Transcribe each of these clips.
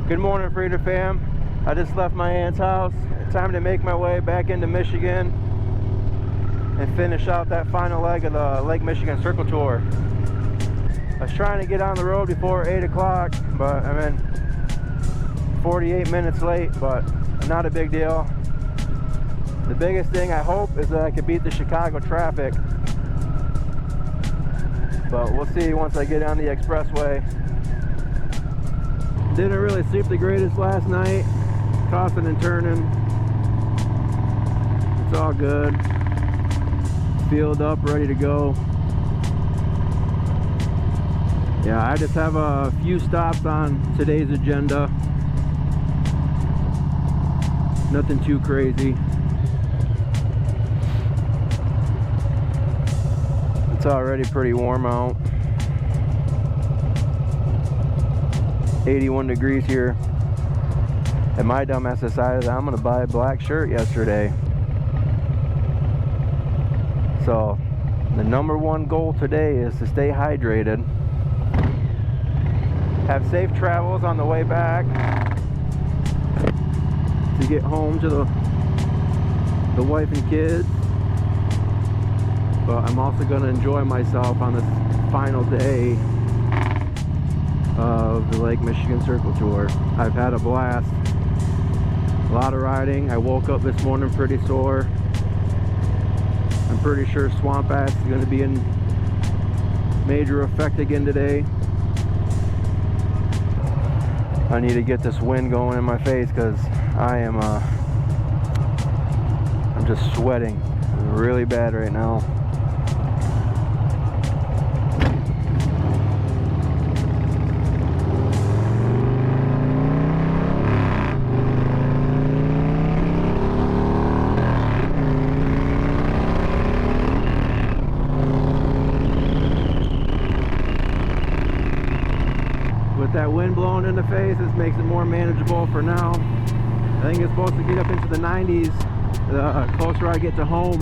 Good morning, Freedom fam. I just left my aunt's house. Time to make my way back into Michigan and finish out that final leg of the Lake Michigan Circle Tour. I was trying to get on the road before 8 o'clock, but I'm in 48 minutes late, but not a big deal. The biggest thing I hope is that I could beat the Chicago traffic, but we'll see once I get on the expressway. Didn't really sleep the greatest last night, tossing and turning. It's all good. Filled up, ready to go. Yeah, I just have a few stops on today's agenda. Nothing too crazy. It's already pretty warm out. 81 degrees here. And my dumbass decided I'm gonna buy a black shirt yesterday. So the number one goal today is to stay hydrated. Have safe travels on the way back to get home to the wife and kids. But I'm also gonna enjoy myself on this final day of the Lake Michigan Circle Tour. I've had a blast. A lot of riding. I woke up this morning pretty sore. I'm pretty sure swamp ass is going to be in major effect again today. I need to get this wind going in my face because I'm just sweating really bad right now. That wind blowing in the face, this makes it more manageable for now. I think it's supposed to get up into the 90s the closer I get to home.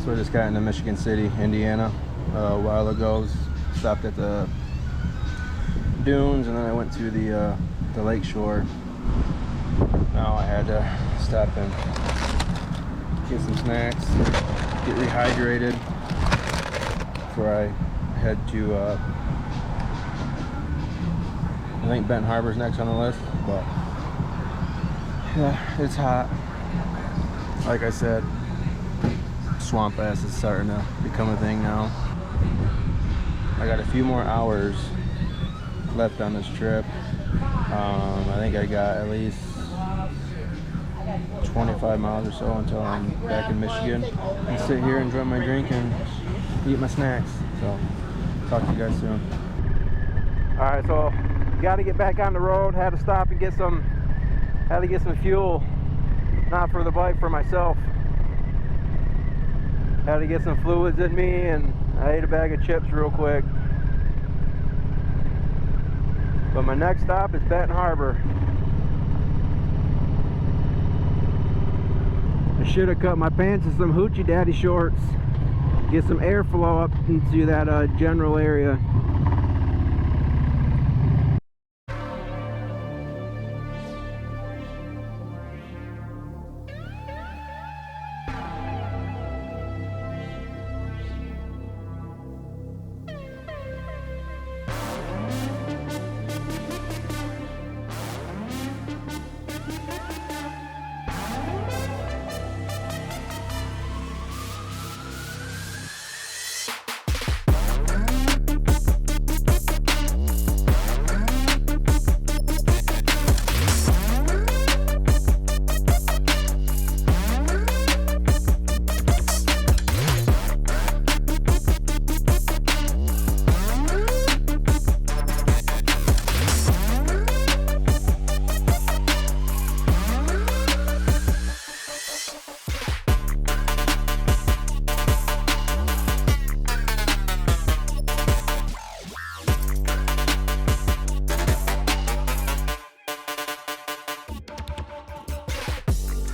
So I just got into Michigan City, Indiana a while ago. Stopped at the dunes and then I went to the lake shore. Now I had to stop and get some snacks, get rehydrated before I head to I think Benton Harbor's next on the list, but yeah, it's hot. Like I said, swamp ass is starting to become a thing now. I got a few more hours left on this trip. I think I got at least 25 miles or so until I'm back in Michigan, and sit here, enjoy my drink, and eat my snacks. So, talk to you guys soon. Alright, so got to get back on the road. Had to stop and get some fuel, not for the bike, for myself. Had to get some fluids in me, and I ate a bag of chips real quick. But my next stop is Benton Harbor. I should have cut my pants in some hoochie daddy shorts. Get some airflow up into that general area.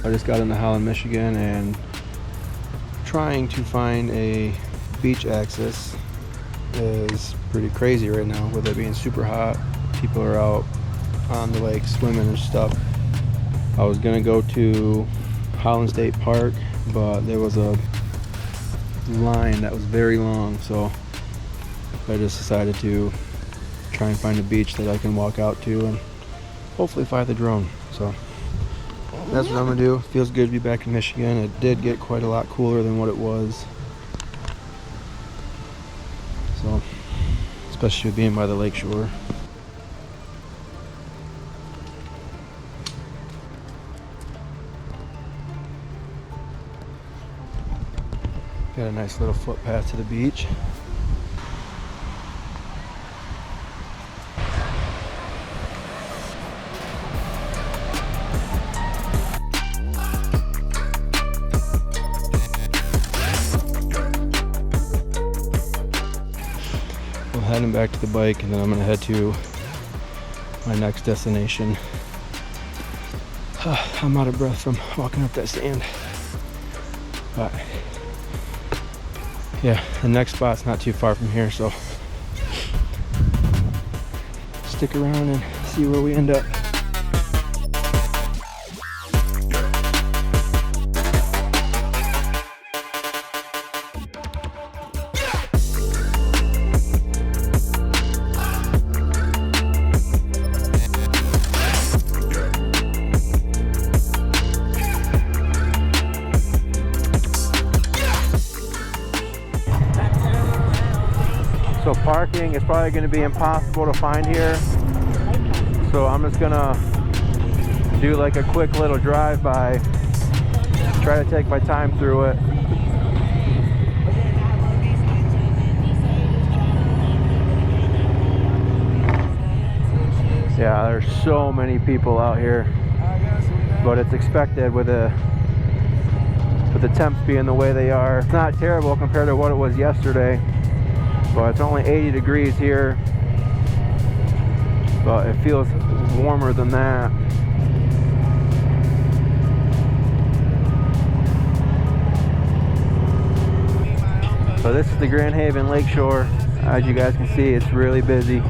I just got into Holland, Michigan, and trying to find a beach access is pretty crazy right now with it being super hot. People are out on the lake swimming and stuff. I was gonna go to Holland State Park, but there was a line that was very long, so I just decided to try and find a beach that I can walk out to and hopefully fly the drone. So that's what I'm gonna do. Feels good to be back in Michigan. It did get quite a lot cooler than what it was. So, especially being by the lake shore. Got a nice little footpath to the beach. Heading back to the bike, and then I'm gonna head to my next destination. I'm out of breath from walking up that sand, but yeah, the next spot's not too far from here, so stick around and see where we end up. So parking is probably going to be impossible to find here. So I'm just going to do like a quick little drive-by, try to take my time through it. Yeah, there's so many people out here, but it's expected with the temps being the way they are. It's not terrible compared to what it was yesterday. But it's only 80 degrees here, but it feels warmer than that. So this is the Grand Haven Lakeshore. As you guys can see, it's really busy.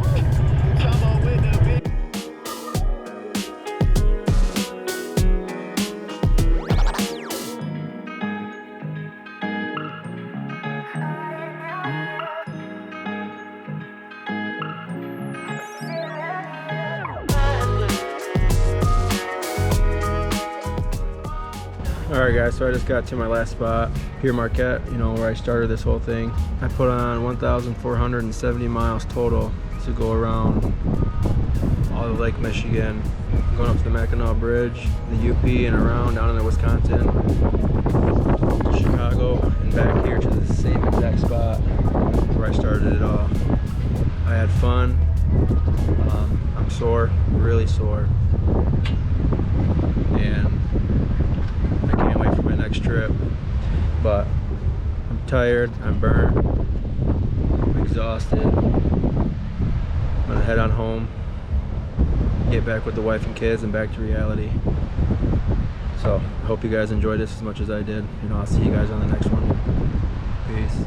Alright guys, so I just got to my last spot, Pier Marquette, you know, where I started this whole thing. I put on 1,470 miles total to go around all of Lake Michigan. going up to the Mackinac Bridge, the UP and around down into Wisconsin, Chicago, and back here to the same exact spot where I started it all. I had fun. I'm sore, really sore, and I can't wait for my next trip. But I'm tired, I'm burnt, I'm exhausted. I'm gonna head on home, get back with the wife and kids, and back to reality. So I hope you guys enjoyed this as much as I did. I'll see you guys on the next one. Peace.